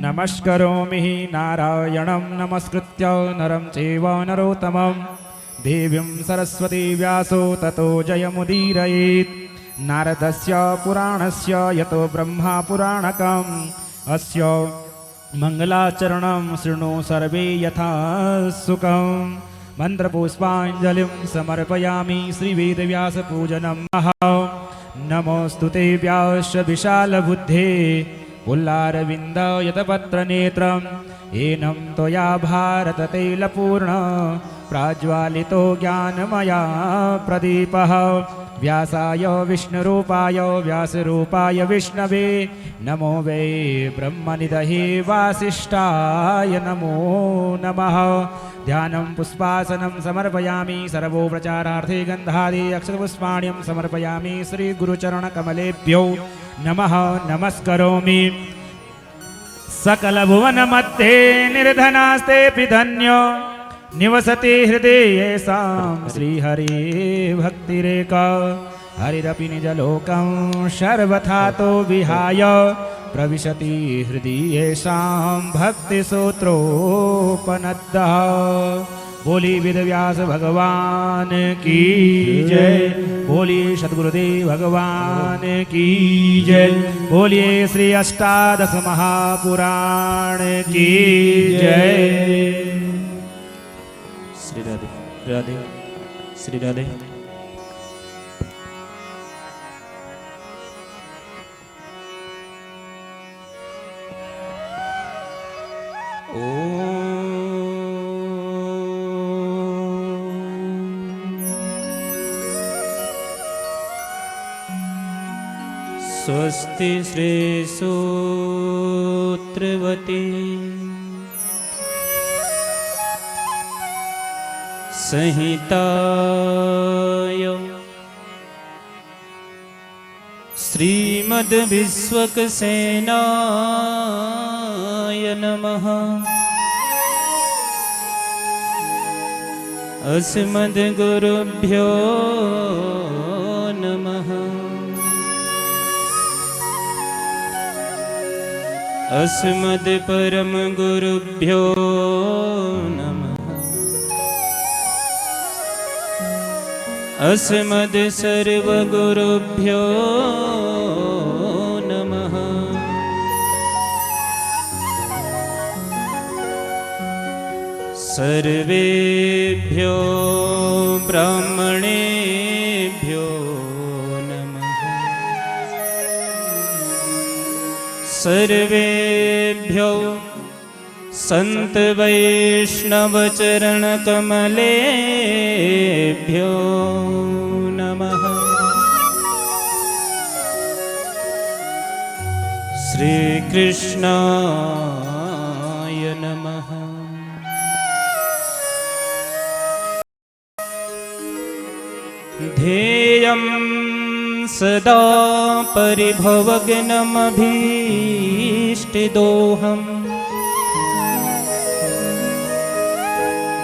नमस्करोमि नारायणं नमस्कृत्य नरं चैव नरोत्तमं देवीं सरस्वती व्यासो ततो जयमुदीरयेत्। नारदस्य पुराणस्य यतो ब्रह्मा पुराणकम् अस्य मङ्गलाचरणं शृणु सर्वे यथा सुखम्। मन्त्रपुष्पाञ्जलिं समर्पयामि श्रीवेदव्यासपूजनं नमोऽस्तु ते व्यास विशालबुद्धे पुल्लारविन्दयतपत्रनेत्रं येनं त्वया भारततैलपूर्ण प्राज्वालितो ज्ञानमया प्रदीपः। व्यासाय विष्णुरूपाय व्यासरूपाय विष्णवे नमो वै ब्रह्मनिधये वासिष्ठाय नमो नमः। ध्यानं पुष्पासनं समर्पयामि सर्वोपचारार्थे गन्धादि अक्षतपुष्पाण्यं समर्पयामि श्रीगुरुचरणकमलेभ्यो नमः नमस्करोमि। सकलभुवनमध्ये निर्धनास्तेऽपि धन्यो निवसति हृदये येषां श्रीहरि भक्तिरेका। हरिरपि निजलोकं सर्वथा तो विहाय प्रविशति हृदि येषां भक्तिसूत्रोपनद्दः। बोली वेदव्यास भगवान की जय, बोलिए सद्गुरुदेव भगवान की जय, बोलिए श्री अष्टादश महापुराण की जय। श्री राधे राधे श्री राधे। स्वस्ति श्री सूत्रवती संहिताय श्रीमद्विश्वक्सेनाय नमः। अस्मद्गुरुभ्यो नमः। अस्मद्परमगुरुभ्यो नमः। अस्मद्सर्वगुरुभ्यो नमः। सर्वेभ्यो ब्राह्मणेभ्यो नमः। सर्वेभ्यो संत वैष्णव चरण कमलेभ्यो नमः। श्री कृष्णाय नमः। ध्येयं सदा परिभवग्नमभीष्टदोहम्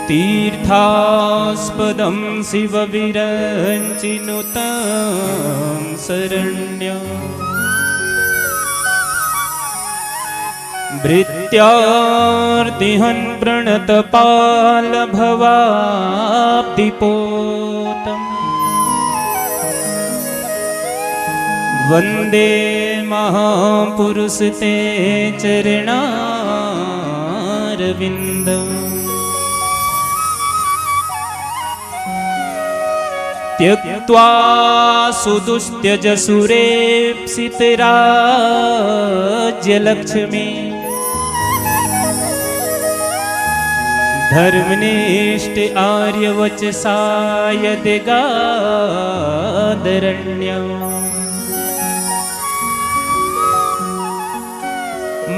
तीर्थास्पदं शिवविरञ्चिनुतं शरण्यं भृत्यार्तिहन् प्रणतपालभवाब्धिपोतम् वन्दे महापुरुष ते चरणारविन्दम्। त्यक्त्वा सुदुस्त्यजसुरेप्सितराज्यलक्ष्मी धर्मनिष्ठ आर्यवचसा यद्गादरण्यम्।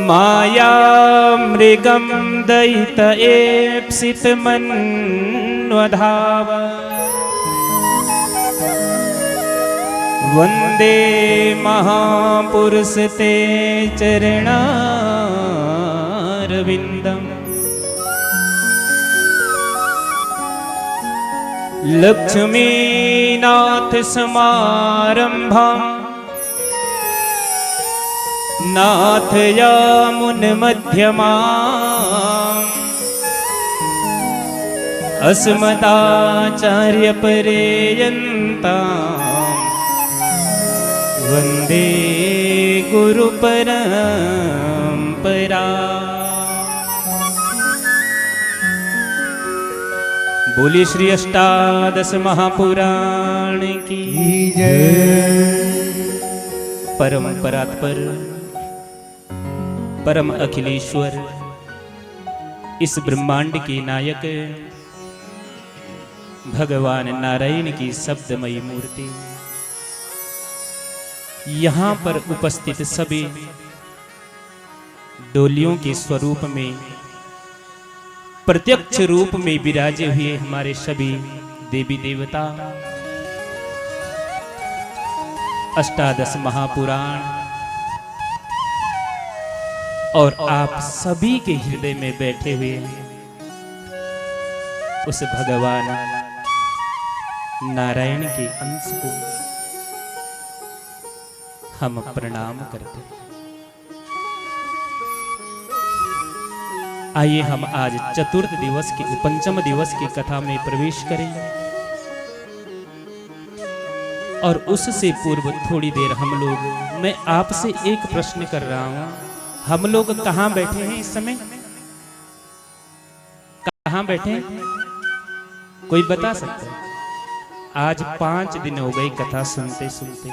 मायामृगं दयित एप्सितमन्वधाव वन्दे महापुरुष ते चरणारविन्दम्। लक्ष्मीनाथ समारम्भां नाथ यामुन मध्यमा अस्मदाचार्य पर्यन्ता वंदे गुरु परंपरा। बोलिए श्री अष्टादश महापुराण की जय। परम परात्पर परम अखिलेश्वर इस ब्रह्मांड के नायक भगवान नारायण की शब्दमयी मूर्ति, यहाँ पर उपस्थित सभी डोलियों के स्वरूप में प्रत्यक्ष रूप में विराजे हुए हमारे सभी देवी देवता, अष्टादश महापुराण और आप सभी के हृदय में बैठे हुए उस भगवान नारायण के अंश को हम प्रणाम करते हैं। आइए हम आज चतुर्थ दिवस की पंचम दिवस की कथा में प्रवेश करें और उससे पूर्व थोड़ी देर मैं आपसे एक प्रश्न कर रहा हूं। हम लोग कहां बैठे हैं इस समय? कहां बैठे हैं? कोई बता सकता है? आज 5 दिन हो गए कथा सुनते सुनते।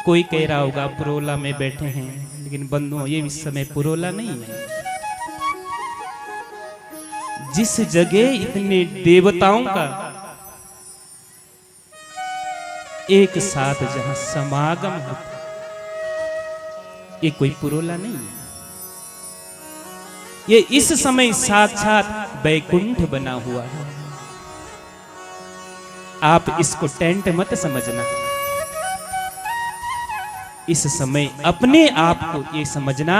कोई कह रहा होगा पुरोला में बैठे हैं, लेकिन बंधुओं ये इस समय पुरोला नहीं है। जिस जगह इतने देवताओं का एक साथ जहां समागम होता, ये कोई पुरोला नहीं है। ये इस समय साक्षात बैकुंठ बना हुआ है। आप इसको टेंट मत समझना। इस समय अपने आप को ये समझना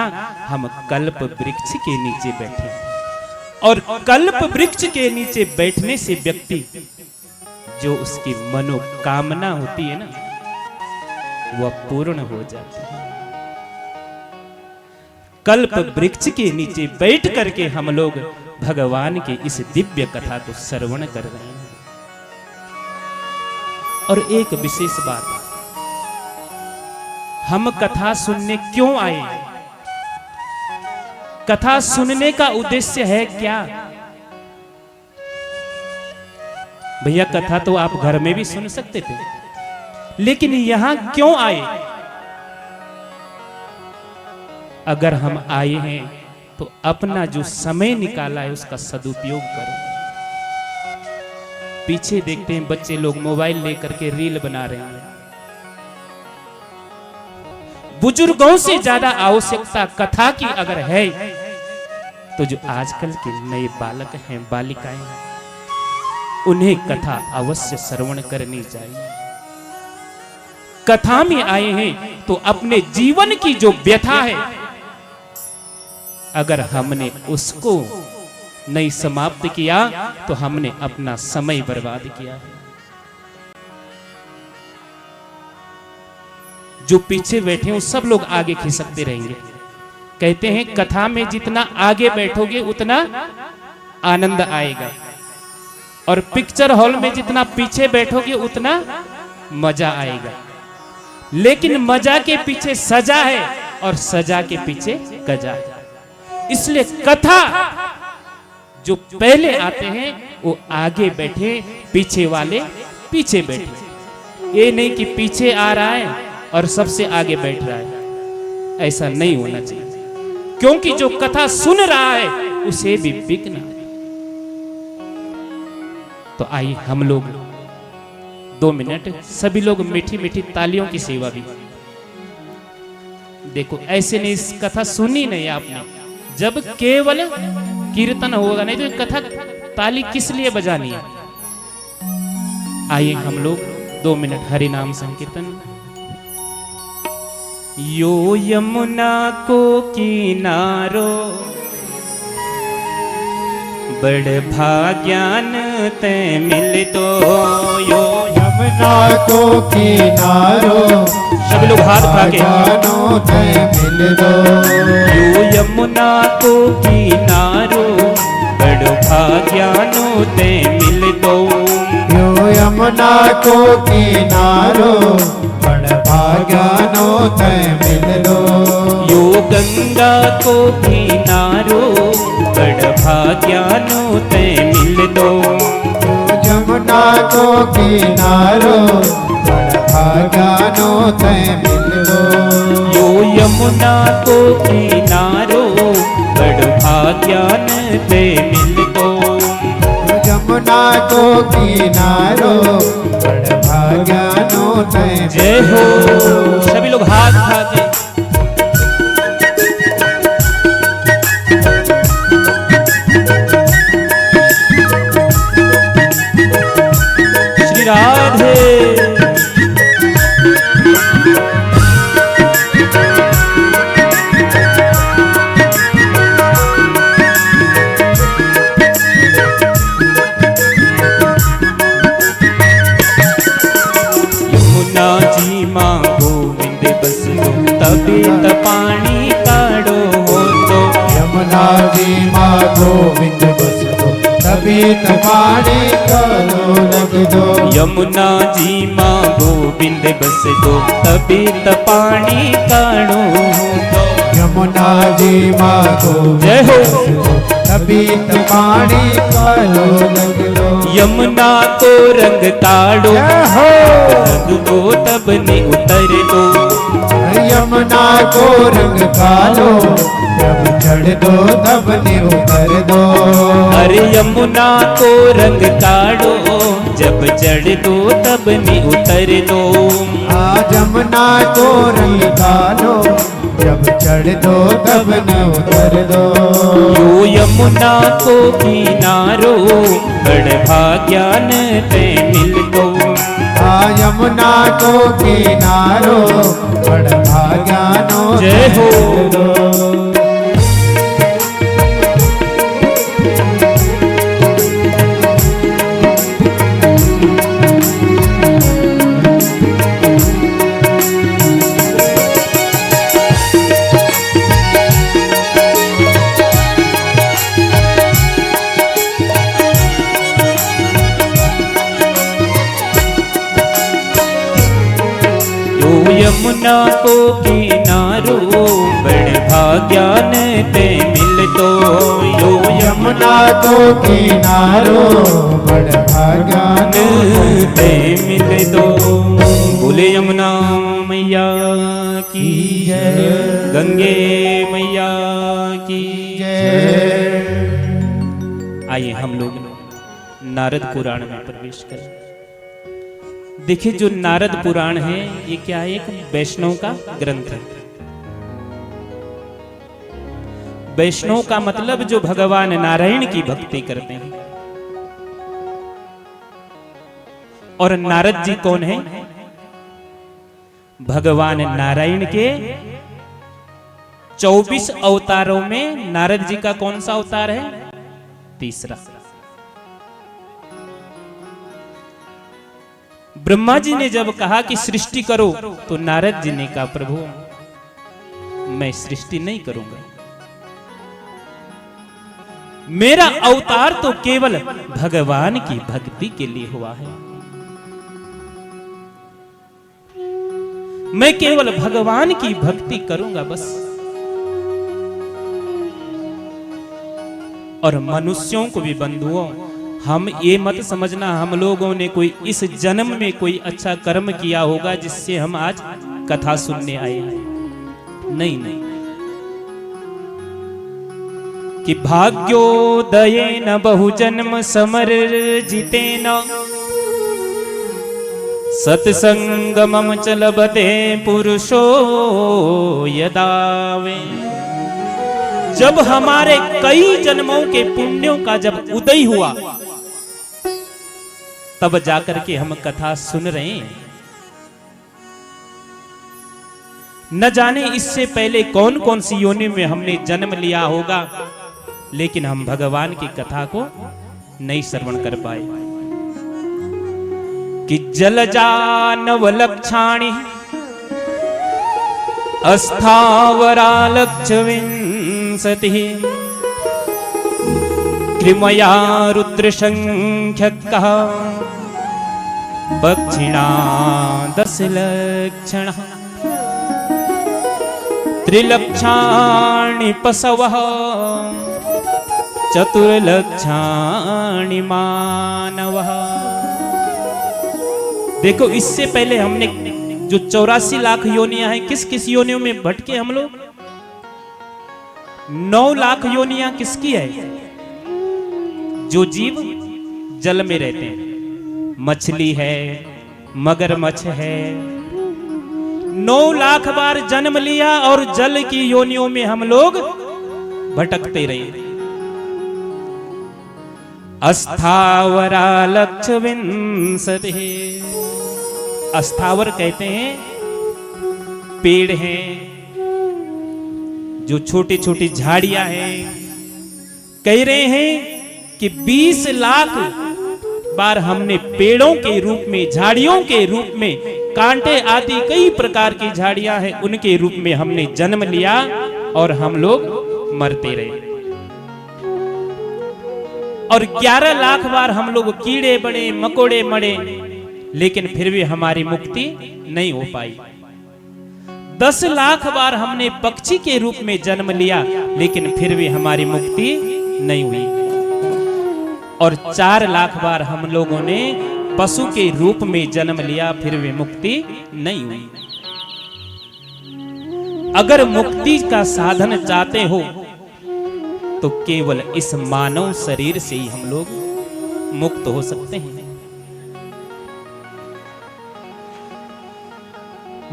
हम कल्प वृक्ष के नीचे बैठे हैं, और कल्प वृक्ष के नीचे बैठने से व्यक्ति जो उसकी मनोकामना होती है ना, वह पूर्ण हो जाती है। कल्प वृक्ष के नीचे बैठ करके हम लोग भगवान के इस दिव्य कथा को श्रवण कर रहे हैं। और एक विशेष बात, हम कथा सुनने क्यों आए? कथा सुनने का उद्देश्य है क्या? भैया कथा तो आप घर में भी सुन सकते थे, लेकिन यहां क्यों आए? अगर हम आए हैं तो अपना जो समय निकाला है उसका सदुपयोग करो। पीछे देखते हैं बच्चे लोग मोबाइल लेकर के रील बना रहे हैं। बुजुर्गों से ज्यादा आवश्यकता कथा की अगर है तो जो आजकल के नए बालक हैं, बालिकाएं हैं, उन्हें कथा अवश्य श्रवण करनी चाहिए। कथा में आए हैं तो अपने जीवन की जो व्यथा है, अगर हमने उसको नहीं समाप्त किया तो हमने अपना समय बर्बाद किया है। जो पीछे बैठे हैं सब लोग आगे खिसकते रहेंगे। कहते हैं कथा में जितना आगे बैठोगे उतना आनंद आएगा, और पिक्चर हॉल में जितना पीछे बैठोगे उतना मजा आएगा। लेकिन मजा के पीछे सजा है और सजा के पीछे गजा है। इसलिए कथा जो पहले आते हैं वो आगे बैठे, पीछे वाले पीछे बैठे। ये नहीं कि पीछे आ रहा है और सबसे आगे बैठ रहा है, ऐसा नहीं होना चाहिए। क्योंकि जो कथा सुन रहा है उसे भी बिकना है। तो आइए हम लोग 2 मिनट सभी लोग मीठी मीठी तालियों की सेवा भी। देखो ऐसे नहीं, इस कथा सुनी नहीं आपने, जब केवल कीर्तन होगा, नहीं तो कथा ताली किस लिए बजानी है? आइए हम लोग 2 मिनट हरि नाम संकीर्तन। यो यमुना को किनारो बड़ भाग्यान ते मिल तो यो यमुना को किनारो सब लोग हाथ उठा के जानो ते मिल दो यो यमुना को किनारो बड़ भाग्यानो ते मिल दो यो यमुना को किनारो बड़ भाग्यानो ते मिल दो यो गंगा को किनारो बड़ भाग्यानो ते मिल दो यमुना को किनारो बड़ भाग्यानो ते मिल दो यो यमुना को किनारो बड़ भाग्यान ते मिल दो यमुना को किनारो बड़ भाग्यानो ते जय हो सभी लोग हाथ उठा के श्री राधे यमुना जी माँ गोविंद बस दो तबीत पानी काढ़ो हो तो यमुना जी माँ गोविंद बस दो तबीत पानी कालो लग दो यमुना जी माँ गोविंद बस दो तबीत पानी काढ़ो हो तो यमुना जी माँ गोविंद जय हो बस दो तबीत पानी कालो लग दो यमुना को रंग काढ़ो जय हो रंग दो तब ने उतर दो यमुना को रंग कालो जब चढ़ दो तब ने उतर दो अरे यमुना को रंग काढ़ो जब चढ़ दो तब ने उतर दो आज यमुना को रंग कालो जब चढ़ दो तब न उतर दो यो यमुना को किनारो बड़ भाग्यान ते मिल दो आ यमुना को किनारो बड़ भाग्यानो जय हो। दो यमुना को किनारो बड़ भाग्यान ते मिल दो यो यमुना को किनारो बड़ भाग्यानो ते मिल दो बोले यमुना मैया की जय गंगे मैया की जय। आइए हम लोग नारद पुराण में प्रवेश करें। देखिए जो नारद पुराण है ये क्या है, एक वैष्णव का ग्रंथ है। वैष्णव का मतलब जो भगवान नारायण की भक्ति करते हैं। और नारद जी कौन है? भगवान नारायण के 24 अवतारों में नारद जी का कौन सा अवतार है? तीसरा। ब्रह्मा जी ने जब कहा कि सृष्टि करो तो नारद जी ने कहा प्रभु मैं सृष्टि नहीं करूंगा, मेरा अवतार तो केवल भगवान की भक्ति के लिए हुआ है। मैं केवल भगवान की भक्ति करूंगा बस। और मनुष्यों को भी बंधुओं हम ये मत समझना हम लोगों ने कोई इस जन्म में कोई अच्छा कर्म किया होगा जिससे हम आज कथा सुनने आए हैं। नहीं नहीं, कि भाग्योदये न बहुजन्म समर्जिते न सत्संगमम च लभते पुरुषो यदावे। जब हमारे कई जन्मों के पुण्यों का जब उदय हुआ तब जाकर के हम कथा सुन रहे हैं। न जाने इससे पहले कौन कौन सी योनि में हमने जन्म लिया होगा, लेकिन हम भगवान की कथा को नहीं श्रवण कर पाए कि जलजानव लक्षाणि अस्थावरा लक्षविंशतिः कृमया रुद्रसंख्यकः पक्षिणा 10 लक्षणः त्रिलक्षाणि पशवः चतुर्लक्षाणि मानवः। देखो इससे पहले हमने जो 84 लाख योनियां हैं, किस किस योनियों में भटके हम लोग? 9 लाख योनियां किसकी है? जो जीव जल में रहते हैं, मछली है, मगरमच्छ है। 9 लाख बार जन्म लिया और जल की योनियों में हम लोग भटकते रहे। अस्थावरा लक्षविंशतिः। अस्थावर कहते हैं पेड़ हैं, जो छोटी छोटी झाड़ियां हैं। कह रहे हैं कि 20 लाख बार हमने पेड़ों के रूप में, झाड़ियों के रूप में, कांटे आदि कई प्रकार की झाड़ियां हैं, उनके रूप में हमने जन्म लिया और हम लोग मरते रहे। और 11 लाख बार हम लोग कीड़े बड़े, मकोड़े मरे, लेकिन फिर भी हमारी मुक्ति नहीं हो पाई। 10 लाख बार हमने पक्षी के रूप में जन्म लिया, लेकिन फिर भी हमारी मुक्ति नहीं हुई। और 4 लाख बार हम लोगों ने पशु के रूप में जन्म लिया, फिर भी मुक्ति नहीं हुई। अगर मुक्ति का साधन चाहते हो तो केवल इस मानव शरीर से ही हम लोग मुक्त हो सकते हैं।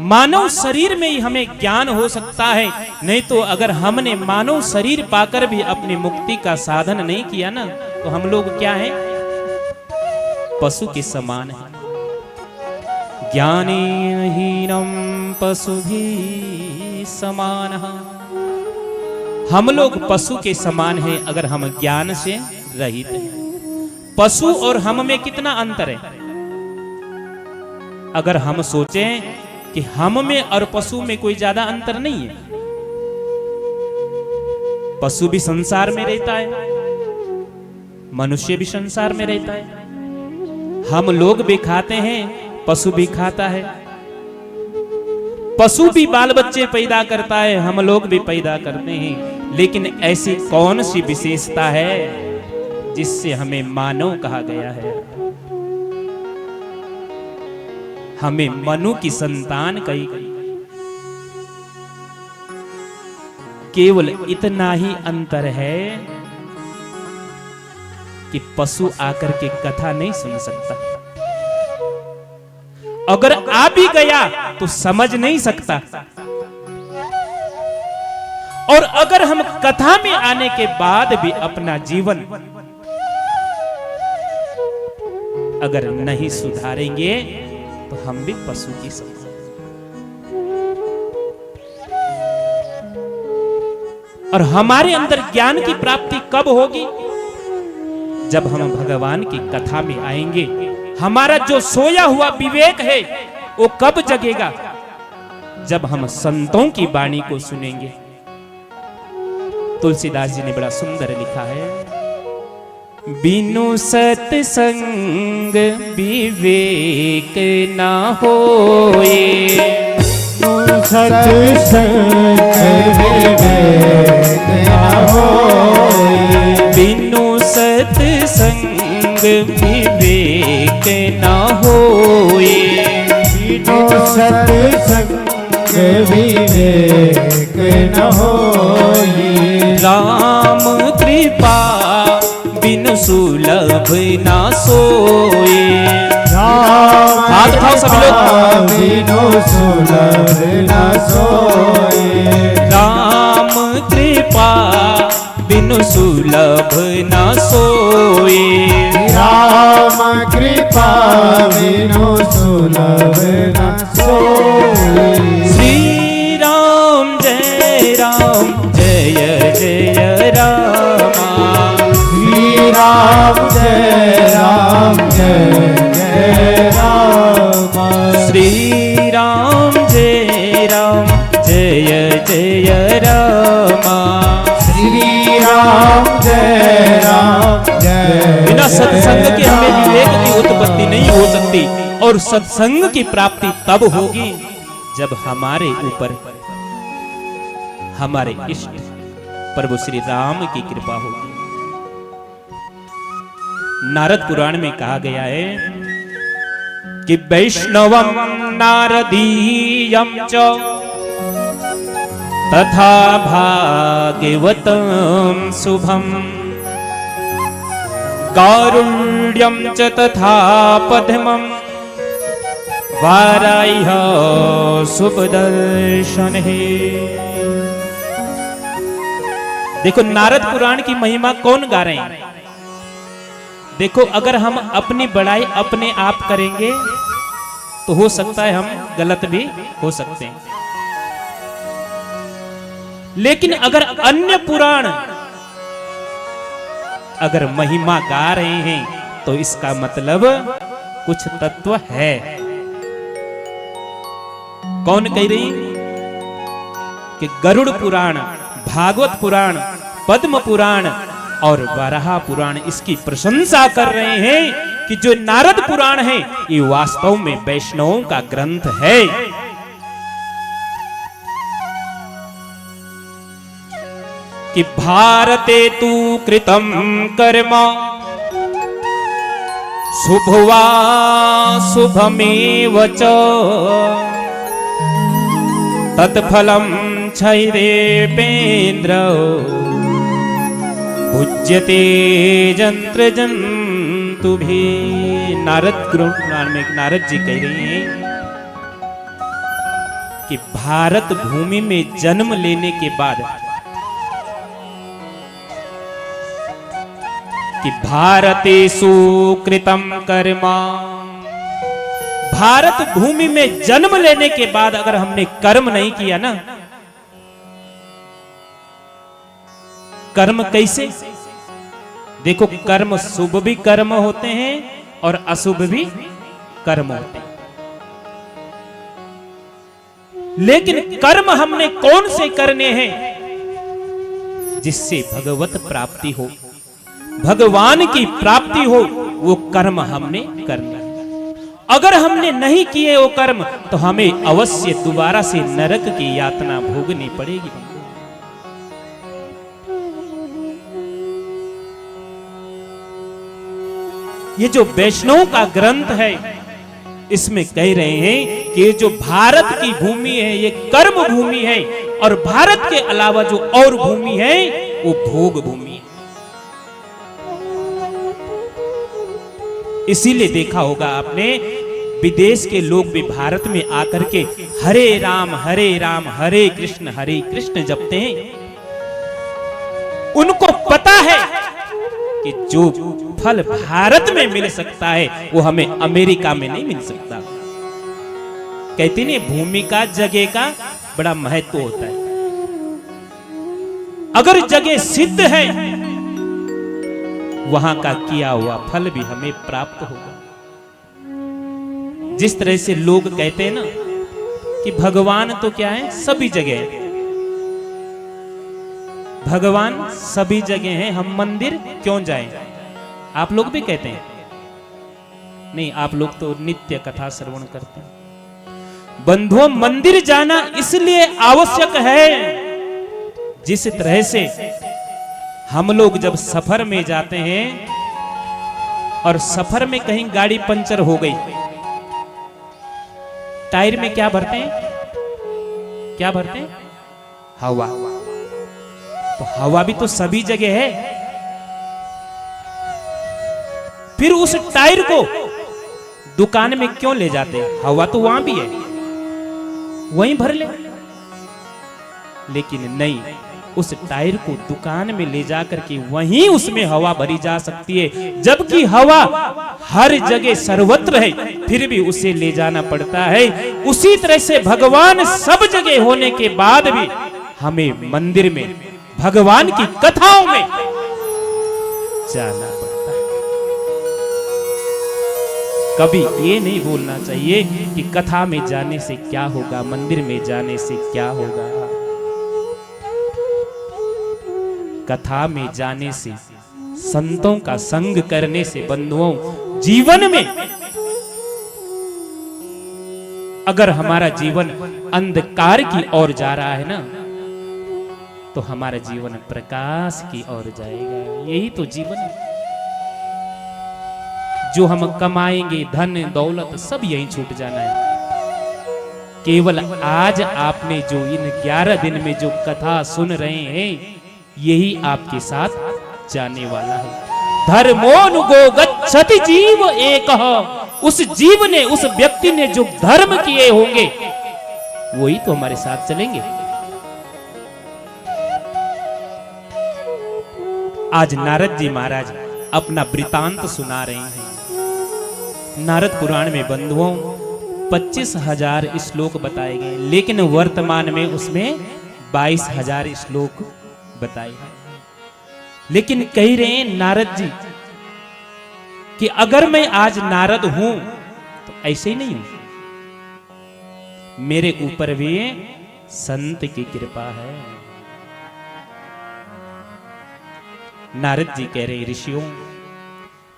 मानव शरीर में ही हमें ज्ञान हो सकता है, नहीं तो अगर हमने मानव शरीर पाकर भी अपनी मुक्ति का साधन नहीं किया ना, तो हम लोग क्या हैं? पशु के समान है। ज्ञानेनहीनं पशुभिः समानः। हम लोग पशु के समान हैं अगर हम ज्ञान से रहित हैं। पशु और हम में कितना अंतर है? अगर हम सोचें कि हम में और पशु में कोई ज्यादा अंतर नहीं है। पशु भी संसार में रहता है, मनुष्य भी संसार में रहता है। हम लोग भी खाते हैं, पशु भी खाता है। पशु भी बाल बच्चे पैदा करता है, हम लोग भी पैदा करते हैं। लेकिन ऐसी कौन सी विशेषता है जिससे हमें मानव कहा गया है? हमें मनु की संतान कही गई। केवल इतना ही अंतर है कि पशु आकर के कथा नहीं सुन सकता, अगर आ भी गया तो समझ नहीं सकता। और अगर हम कथा में आने के बाद भी अपना जीवन अगर नहीं सुधारेंगे तो हम भी पशु की समान। और हमारे अंदर ज्ञान की प्राप्ति कब होगी? जब हम भगवान की कथा में आएंगे। हमारा जो सोया हुआ विवेक है वो कब जगेगा? जब हम संतों की वाणी को सुनेंगे। तुलसीदास जी ने बड़ा सुंदर लिखा है, बिनु सत्संग विवेक ना होए। सत्संग विवेक ना होए। बिनु सत्संग विवेक ना होए। बिनु सत्संग विवेक न होए। राम कृपा बिनु सुलभ ना सोए। हाथ उठाओ सभी लोग। बिनु सुलभ ना सोए। राम कृपा बिनु सुलभ ना सोए। राम कृपा बिनु सुलभ ना सोए। श्री राम जय जय राम। श्री राम जय राम जय जय राम श्री राम जय जय राम श्री राम जय जय बिना सत्संग के हमें विवेक की उत्पत्ति नहीं हो सकती और सत्संग की प्राप्ति तब होगी जब हमारे ऊपर हमारे इष्ट प्रभु श्री राम की कृपा होगी। नारद पुराण में कहा गया है कि वैष्णवम नारदीयम च तथा भागवतम शुभम कारुण्यम च तथा पद्मम वाराह्य शुभ दर्शन है। देखो नारद पुराण की महिमा कौन गा रहे हैं। देखो अगर हम अपनी बड़ाई अपने आप करेंगे तो हो सकता है हम गलत भी हो सकते हैं, लेकिन अगर अन्य पुराण अगर महिमा गा रहे हैं तो इसका मतलब कुछ तत्व है। कौन कह रही कि गरुड़ पुराण, भागवत पुराण, पद्म पुराण और वराह पुराण इसकी प्रशंसा कर रहे हैं कि जो नारद पुराण है ये वास्तव में वैष्णवों का ग्रंथ है। कि भारते तु कृतं कर्म शुभवा शुभमेव च तत्फलं छैदेपेन्द्र पूज्यते जंत्र जंतु भी। नारद पुराण में नारद जी कह रहे हैं कि भारत भूमि में जन्म लेने के बाद कि भारतेषु कृतं कर्म, भारत भूमि में जन्म लेने के बाद अगर हमने कर्म नहीं किया ना, कर्म कैसे? देखो कर्म शुभ भी कर्म होते हैं और अशुभ भी कर्म होते हैं, लेकिन कर्म हमने कौन से करने हैं जिससे भगवत प्राप्ति हो, भगवान की प्राप्ति हो, वो कर्म हमने करना है। अगर हमने नहीं किए वो कर्म तो हमें अवश्य दोबारा से नरक की यातना भोगनी पड़ेगी। ये जो वैष्णव का ग्रंथ है इसमें कह रहे हैं कि ये जो भारत की भूमि है ये कर्म भूमि है और भारत के अलावा जो और भूमि है वो भोग भूमि है। इसीलिए देखा होगा आपने विदेश के लोग भी भारत में आकर के हरे राम हरे कृष्ण जपते हैं। उनको पता है कि जो फल भारत में मिल सकता है वो हमें अमेरिका में नहीं मिल सकता। कहते नहीं भूमि का जगह का बड़ा महत्व होता है। अगर जगह सिद्ध है वहां का किया हुआ फल भी हमें प्राप्त होगा। जिस तरह से लोग कहते हैं ना कि भगवान तो क्या है सभी जगह है, भगवान सभी जगह है, हम मंदिर क्यों जाएं? आप लोग भी कहते हैं नहीं, आप लोग तो नित्य कथा श्रवण करते हैं। बंधुओं मंदिर जाना इसलिए आवश्यक है, जिस तरह से हम लोग जब सफर में जाते हैं और सफर में कहीं गाड़ी पंचर हो गई, टायर में क्या भरते हैं? क्या भरते हैं? हवा। तो हवा भी तो सभी जगह है, फिर उस टायर को दुकान में क्यों ले जाते हैं? हवा तो वहां भी है, वहीं भर ले। लेकिन नहीं, उस टायर को दुकान में ले जाकर के वहीं उसमें हवा भरी जा सकती है, जबकि हवा हर जगह सर्वत्र है, फिर भी उसे ले जाना पड़ता है। उसी तरह से भगवान सब जगह होने के बाद भी हमें मंदिर में भगवान की कथाओं में जाना पड़ता है। कभी ये नहीं बोलना चाहिए कि कथा में जाने से क्या होगा, मंदिर में जाने से क्या होगा। कथा में जाने से, संतों का संग करने से बंधुओं, जीवन में अगर हमारा जीवन अंधकार की ओर जा रहा है ना, तो हमारा जीवन प्रकाश की ओर जाएगा। यही तो जीवन है। जो हम कमाएंगे, धन दौलत सब यहीं छूट जाना है। केवल आज आपने जो इन 11 दिन में जो कथा सुन रहे हैं, यही आपके साथ जाने वाला है। धर्मोनुगो गच्छति जीव एकः। उस जीव ने, उस व्यक्ति ने जो धर्म किए होंगे, वही तो हमारे साथ चलेंगे। आज नारद जी महाराज अपना वृतांत सुना रहे हैं। नारद पुराण में बंधुओं 25,000 श्लोक बताए गए, लेकिन वर्तमान में उसमें 22,000 श्लोक बताए हैं। लेकिन कह रहे हैं नारद जी कि अगर मैं आज नारद हूं तो ऐसे ही नहीं हूं, मेरे ऊपर भी संत की कृपा है। नारद जी कह रहे ऋषियों,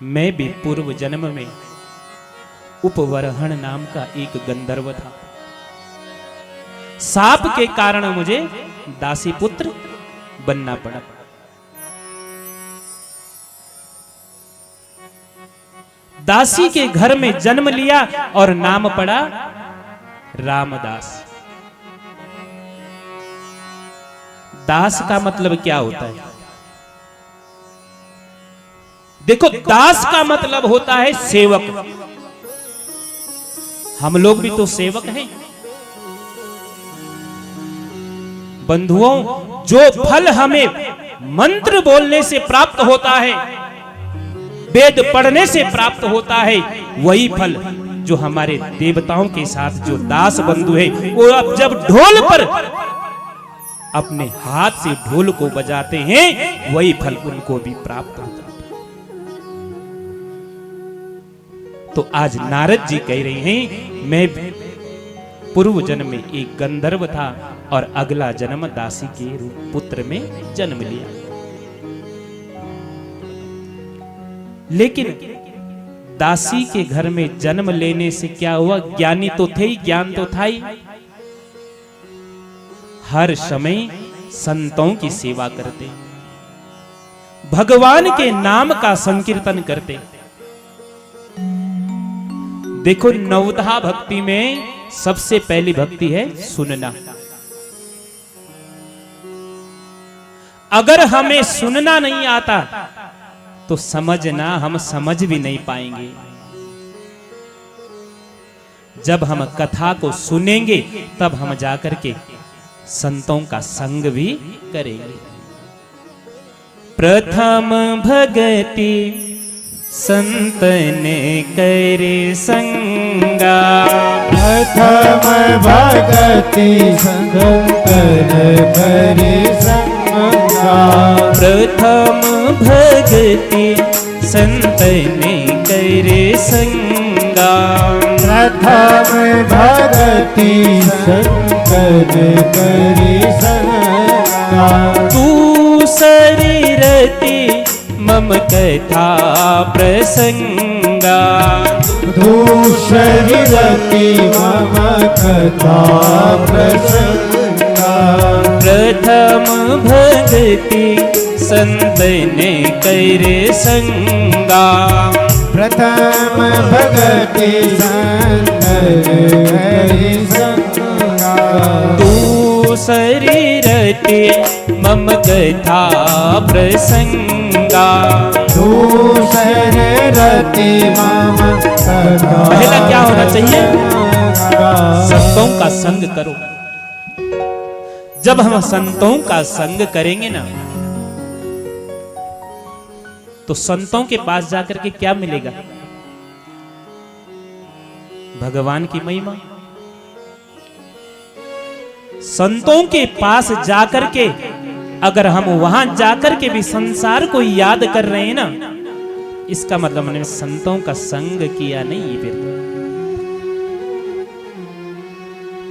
मैं भी पूर्व जन्म में उपवरहण नाम का एक गंधर्व था। साप के कारण मुझे दासी पुत्र बनना पड़ा। दासी के घर में जन्म लिया और नाम पड़ा रामदास। दास का मतलब क्या होता है? देखो, दास का मतलब होता है सेवक। हम लोग भी तो सेवक हैं बंधुओं। जो फल हमें मंत्र बोलने से प्राप्त होता है, वेद पढ़ने से प्राप्त होता है, वही फल जो हमारे देवताओं के साथ जो दास बंधु है, वो अब जब ढोल पर अपने हाथ से ढोल को बजाते हैं, वही फल उनको भी प्राप्त होता है। तो आज नारद जी कह रहे हैं, मैं पूर्व जन्म में एक गंधर्व था और अगला जन्म दासी के रूप पुत्र में जन्म लिया। लेकिन दासी के घर में जन्म लेने से क्या हुआ? ज्ञानी तो थे ही, ज्ञान तो था ही। हर समय संतों की सेवा करते, भगवान के नाम का संकीर्तन करते। देखो, नवधा भक्ति में सबसे पहली भक्ति है सुनना। अगर हमें सुनना नहीं आता तो समझना, हम समझ भी नहीं पाएंगे। जब हम कथा को सुनेंगे तब हम जाकर के संतों का संग भी करेंगे। प्रथम भगति संतन करे संगा। प्रथम भगति संतन करे संगा। प्रथम भगति संतन करे संगा। प्रथम भगति संतन करे संगा। तू शरीरति मम कथा प्रसंगा। दूसरी मम कथा प्रसंगा। प्रथम भगति संतन करे संगा। प्रथम भगति संतन करे संगा। तू शरीरति मम कथा प्रसंगा। दूसरी मम कथा। पहला क्या होना चाहिए? संतों का संग करो। जब हम संतों का संग करेंगे ना, तो संतों के पास जाकर के क्या मिलेगा? भगवान की महिमा। संतों के पास जाकर के अगर हम वहां जाकर के भी संसार को याद कर रहे हैं ना, इसका मतलब हमने संतों का संग किया नहीं। फिर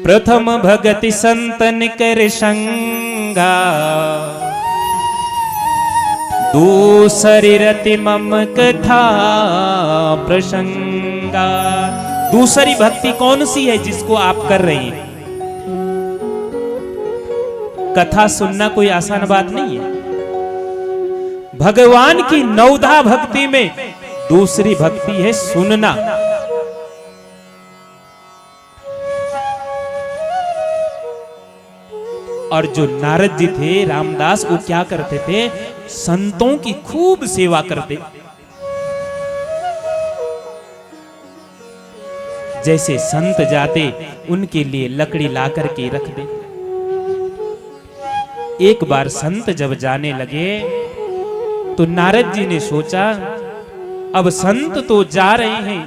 प्रथम भगति संतन कर संगा, दूसरी रति मम कथा प्रसंगा। दूसरी भक्ति कौन सी है जिसको आप कर रहे हैं? कथा सुनना कोई आसान बात नहीं है। भगवान की नवधा भक्ति में दूसरी भक्ति है सुनना। और जो नारद जी थे, रामदास, वो क्या करते थे? संतों की खूब सेवा करते। जैसे संत जाते उनके लिए लकड़ी ला करके रख दे। एक बार संत जब जाने लगे तो नारद जी ने सोचा, अब संत तो जा रहे हैं,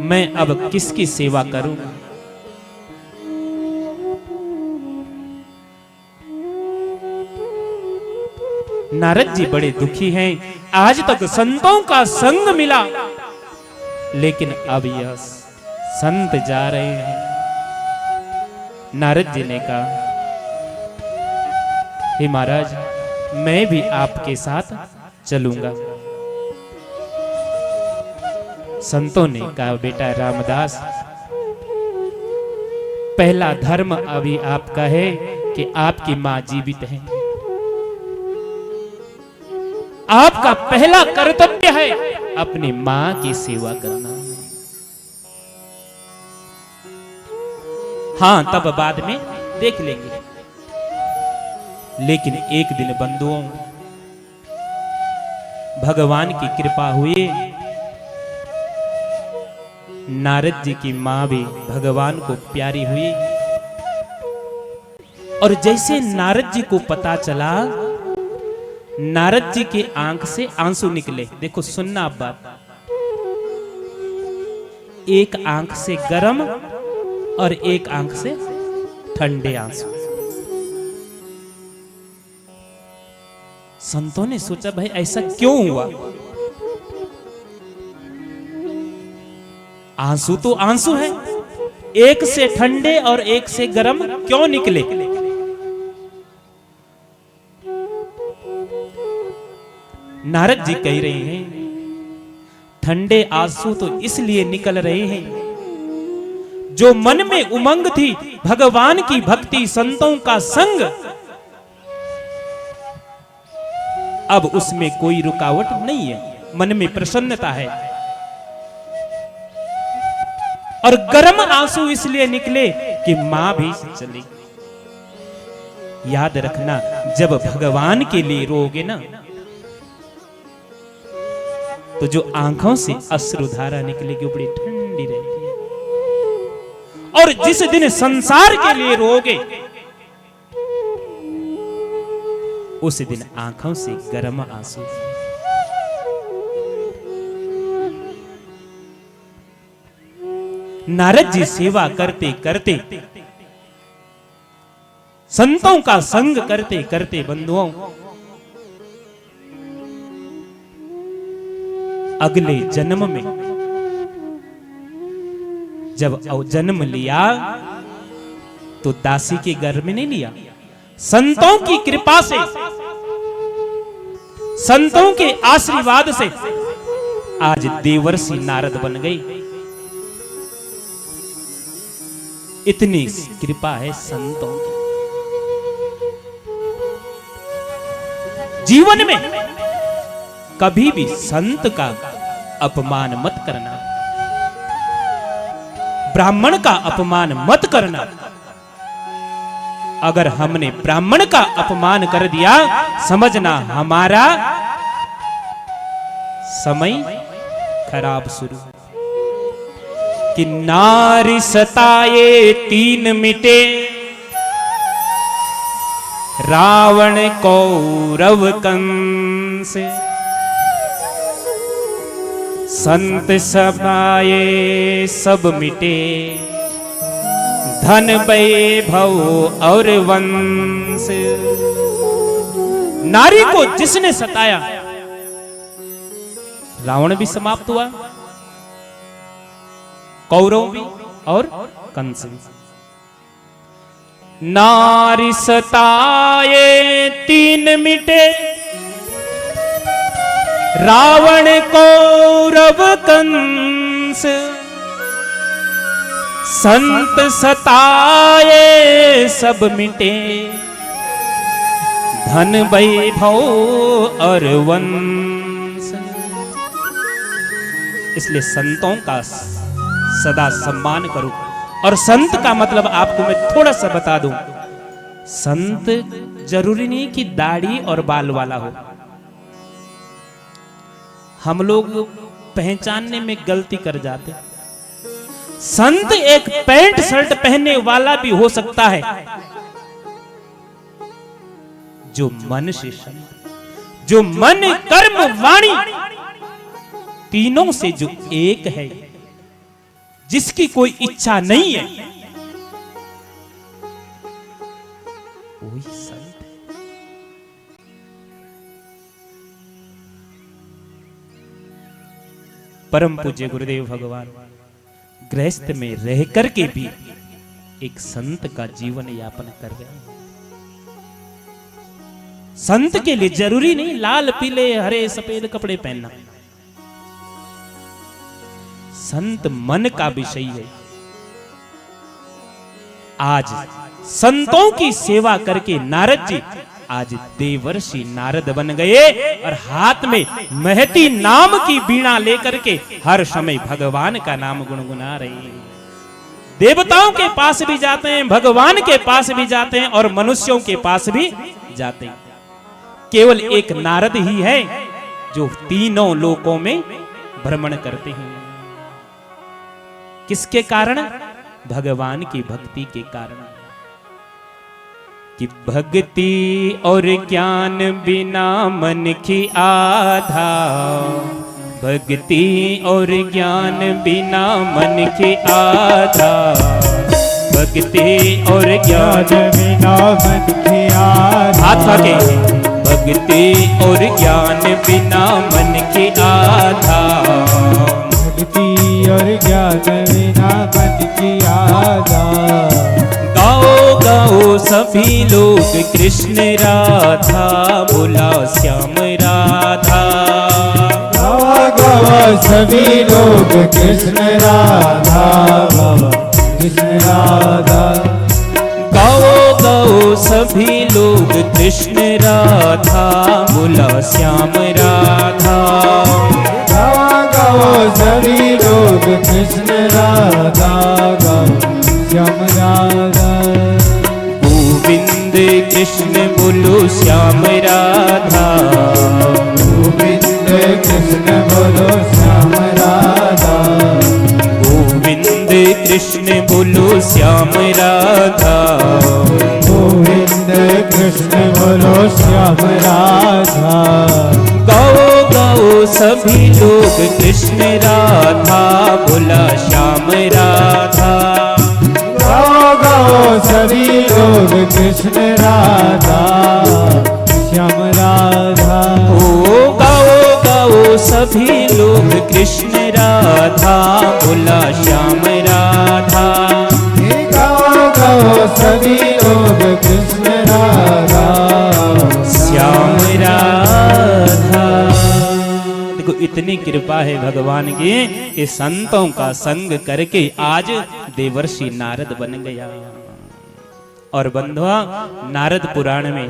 मैं अब किसकी सेवा करूं? नारद जी बड़े दुखी हैं। आज तक संतों का संग मिला, लेकिन अब यह संत जा रहे हैं। नारद जी ने कहा, हे महाराज, मैं भी आपके साथ चलूंगा। संतों ने कहा, बेटा रामदास, पहला धर्म अभी आपका है कि आपकी मां जीवित है। आपका पहला कर्तव्य है अपनी मां की सेवा करना। हां, तब बाद में देख लेंगे। लेकिन एक दिन बंधुओं, भगवान की कृपा हुई, नारद जी की मां भी भगवान को प्यारी हुई। और जैसे नारद जी को पता चला, नारद जी के आंख से आंसू निकले। देखो, सुनना आप बात। एक आंख से गर्म और एक आंख से ठंडे आंसू। संतों ने सोचा, भाई ऐसा क्यों हुआ? आंसू तो आंसू है, एक से ठंडे और एक से गर्म क्यों निकले? नारद जी कह रहे हैं, ठंडे आंसू तो इसलिए निकल रहे हैं, जो मन में उमंग थी भगवान की भक्ति, संतों का संग, अब उसमें कोई रुकावट नहीं है, मन में प्रसन्नता है। और गर्म आंसू इसलिए निकले कि मां भी चली। याद रखना, जब भगवान के लिए रोगे ना, तो जो आंखों से अश्रुधारा निकलेगी वो बड़ी ठंडी रहेगी। और जिस दिन संसार के लिए रोगे, उस दिन आंखों से गर्म आंसू। नारद जी सेवा करते करते, संतों का संग करते करते, बंधुओं, अगले जन्म में जब जन्म लिया तो दासी के घर में नहीं लिया, संतों की कृपा से, संतों के आशीर्वाद से आज देवर्षि नारद बन गई। इतनी कृपा है संतों की। जीवन में कभी भी संत का अपमान मत करना, ब्राह्मण का अपमान मत करना। अगर हमने ब्राह्मण का अपमान कर दिया, समझना हमारा समय खराब शुरू। कि नारी सताए तीन मिटे, रावण कौरव कंस, संत समाये सब मिटे, धन वैभव और वंश। नारी को जिसने सताया, रावण भी समाप्त हुआ, कौरव भी और कंस भी। नारी सताए तीन मिटे, रावण कौरव कंस। संत सताए सब मिटे, धन वैभव और वंश। इसलिए संतों का सदा सम्मान करो। और संत का मतलब आपको मैं थोड़ा सा बता दूं, संत जरूरी नहीं कि दाढ़ी और बाल वाला हो। हम लोग पहचानने में गलती कर जाते। संत एक पैंट शर्ट पहनने वाला भी हो सकता है, जो मन से संत, जो मन कर्म वाणी तीनों से जो एक है, जिसकी कोई इच्छा नहीं है, वही संत है। परम पूज्य गुरुदेव भगवान गृहस्थ में रह करके भी एक संत का जीवन यापन कर रहे हैं। संत के लिए जरूरी नहीं लाल पीले हरे सफेद कपड़े पहनना। संत मन का विषय है। आज संतों की सेवा करके नारद जी आज देवर्षि नारद बन गए और हाथ में महती नाम की वीणा लेकर के हर समय भगवान का नाम गुनगुना रहे हैं। देवताओं के पास भी जाते हैं, भगवान के पास भी जाते हैं और मनुष्यों के पास भी जाते हैं। केवल एक नारद ही है जो तीनों लोकों में भ्रमण करते हैं। किसके कारण? भगवान की भक्ति के कारण। कि भक्ति और ज्ञान बिना मन की आधा, भक्ति और ज्ञान बिना मन की आधा, भक्ति और ज्ञान बिना मन की आधा। हाथ के भक्ति और ज्ञान बिना मन की आधा, भक्ति और ज्ञान बिना मन की आधा। गाओ गाओ सभी लोग कृष्ण राधा, बोला श्याम राधा। गाओ गाओ सभी लोग कृष्ण राधा, कृष्ण राधा। गाओ गाओ सभी लोग कृष्ण राधा, बोला श्याम राधा। गाओ गाओ सभी लोग कृष्ण राधा, श्याम राधा। गोविंद कृष्ण बोलो श्याम राधा, गोविंद कृष्ण बोलो श्याम राधा। गोविंद कृष्ण बोलो श्याम राधा, गोविंद कृष्ण बोलो श्याम राधा। गाओ गाओ सभी लोग कृष्ण राधा, बोला श्याम राधा। गाओ गाओ सभी लोग कृष्ण राधा, श्याम राधा। ओ गाओ गाओ सभी लोग कृष्ण राधा, बोला श्याम राधा। गाओ गाओ सभी लोग कृष्ण राधा, श्याम राधा। देखो इतनी कृपा है भगवान की कि संतों का संग करके आज देवर्षि नारद बन गया। और बंधुआ नारद पुराण में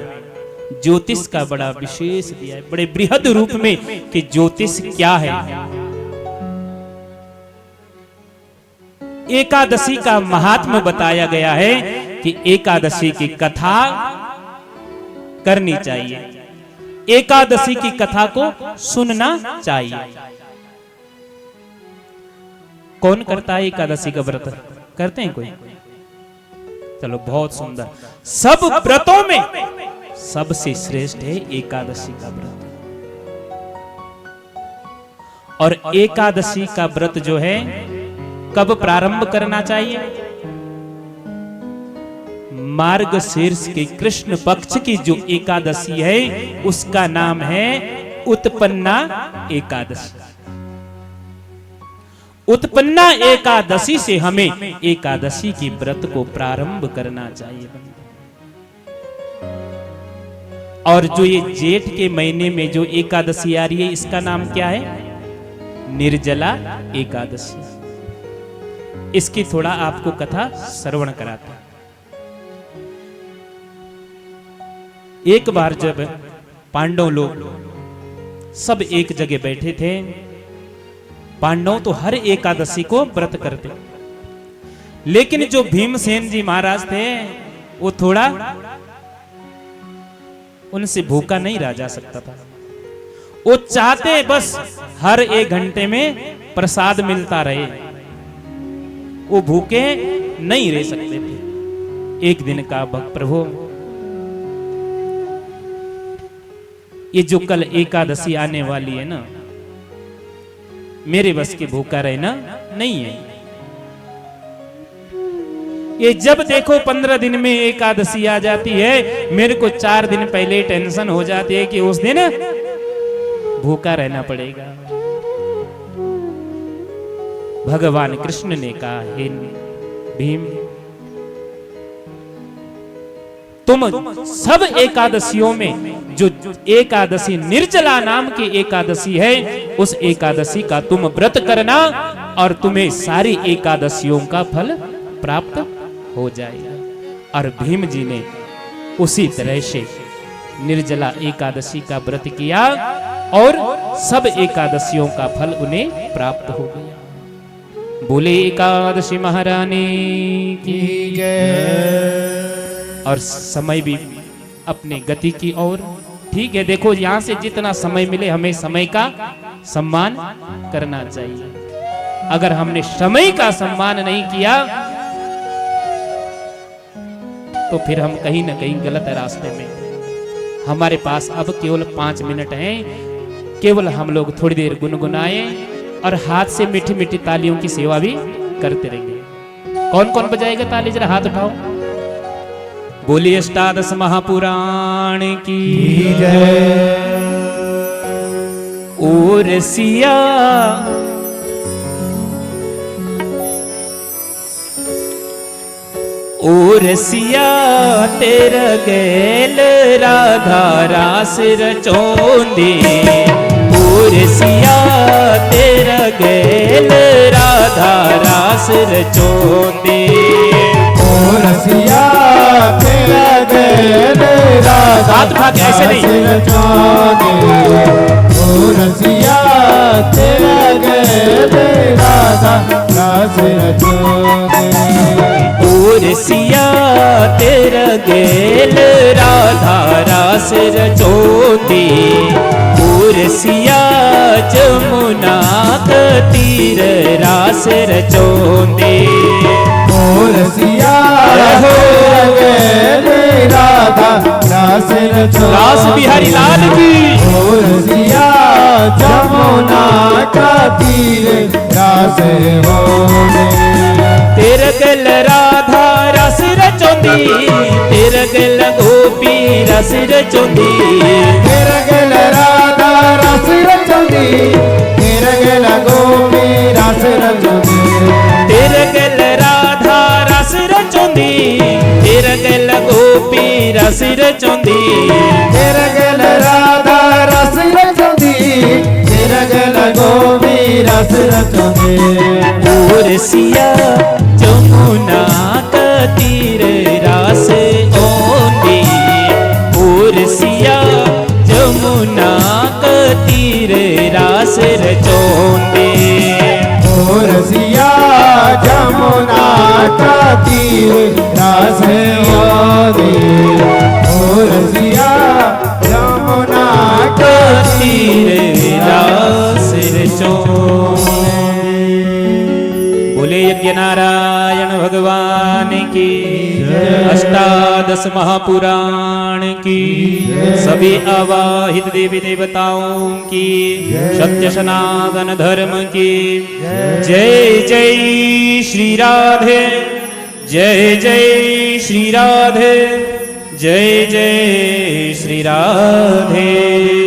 ज्योतिष का बड़ा विशेष दिया है, बड़े बृहद रूप में कि ज्योतिष क्या है। एकादशी का महात्म्य बताया गया है कि एकादशी की कथा करनी चाहिए, एकादशी की कथा को सुनना चाहिए। कौन करता है एकादशी का व्रत? करते हैं कोई? चलो बहुत सुंदर। सब व्रतों में सबसे श्रेष्ठ है एकादशी का व्रत। और एकादशी का व्रत जो है कब प्रारंभ करना चाहिए? मार्गशीर्ष के कृष्ण पक्ष की जो एकादशी है उसका नाम है उत्पन्ना एकादशी। उत्पन्ना एकादशी से हमें एकादशी की व्रत को प्रारंभ करना चाहिए। और जो ये जेठ के महीने में जो एकादशी आ रही है इसका नाम क्या है? निर्जला एकादशी। इसकी थोड़ा आपको कथा श्रवण कराता। एक बार जब पांडव लोग सब एक जगह बैठे थे, पांडव तो हर एकादशी को व्रत करते, लेकिन जो भीमसेन जी महाराज थे वो थोड़ा उनसे भूखा नहीं रहा जा सकता था। वो चाहते बस हर 1 घंटे में प्रसाद मिलता रहे, वो भूखे नहीं रह सकते थे। एक दिन का प्रभु ये जो कल एकादशी आने वाली है ना, मेरे बस के भूखा रहना नहीं है। ये जब देखो 15 दिन में एकादशी आ जाती है, मेरे को 4 दिन पहले टेंशन हो जाती है कि उस दिन भूखा रहना पड़ेगा। भगवान कृष्ण ने कहा, हे भीम, तुम सब एकादशियों में जो एकादशी निर्जला नाम की एकादशी है, उस एकादशी का तुम व्रत करना और तुम्हें सारी एकादशियों का फल प्राप्त हो जाएगा। और भीम जी ने उसी तरह से निर्जला एकादशी का व्रत किया और सब एकादशियों का फल उन्हें प्राप्त हो गया। बोले एकादशी महारानी की जय। और समय भी अपने गति की ओर ठीक है। देखो यहां से जितना समय मिले हमें समय का सम्मान करना चाहिए। अगर हमने समय का सम्मान नहीं किया तो फिर हम कहीं ना कहीं गलत रास्ते में। हमारे पास अब केवल 5 मिनट हैं, केवल हम लोग थोड़ी देर गुनगुनाए और हाथ से मीठी मीठी तालियों की सेवा भी करते रहेंगे। कौन कौन बजाएगा ताली? जरा हाथ उठाओ। बोलिए अष्टादश महापुराण की जय। ओ रसिया ओ रसिया तेरा गैल राधा रास रचोंदी। ओ रसिया तेरा गैल राधा रास रचोंदी। ओ रसिया तेरा गैल राधा हाथ उठा के ऐसे नहीं। ओ रसिया तेरा गैल राधा रास रचोंदी। रसिया तेरा गैल राधा रास रचोंदी। रसिया जमुना का तीर रास रचोंदी। रसिया तेरा गैल राधा रास रचोंदी। रास बिहारी लाल की। रसिया जमुना का तीर रास होंदे। तेरा गैल राधा रस रचोंदी। तेरा गैल गोपी रस रचोंदी। तेरा गैल राधा रस रचोंदी। तेरा गैल गोपी रस रचोंदी। तेरा गैल राधा रस रचोंदी। तेरा गैल गोपी रस रचोंदी। तेरा गैल राधा रस रचोंदी। तेरा गैल गोपी रस रचोंदी। रसिया जमुना का तीर रास ओंदी। रसिया जमुना का तीर रास रचोंदी। रसिया जमुना का तीर रास होंदे। रसिया जमुना का तीर रास रचोंदी। बोले यज्ञ नारायण भगवान की। अष्टादश महापुराण की। सभी आवाहित देवी देवताओं की। सत्य सनातन धर्म की जय। जय श्री राधे। जय जय श्री राधे, जय जय श्री राधे।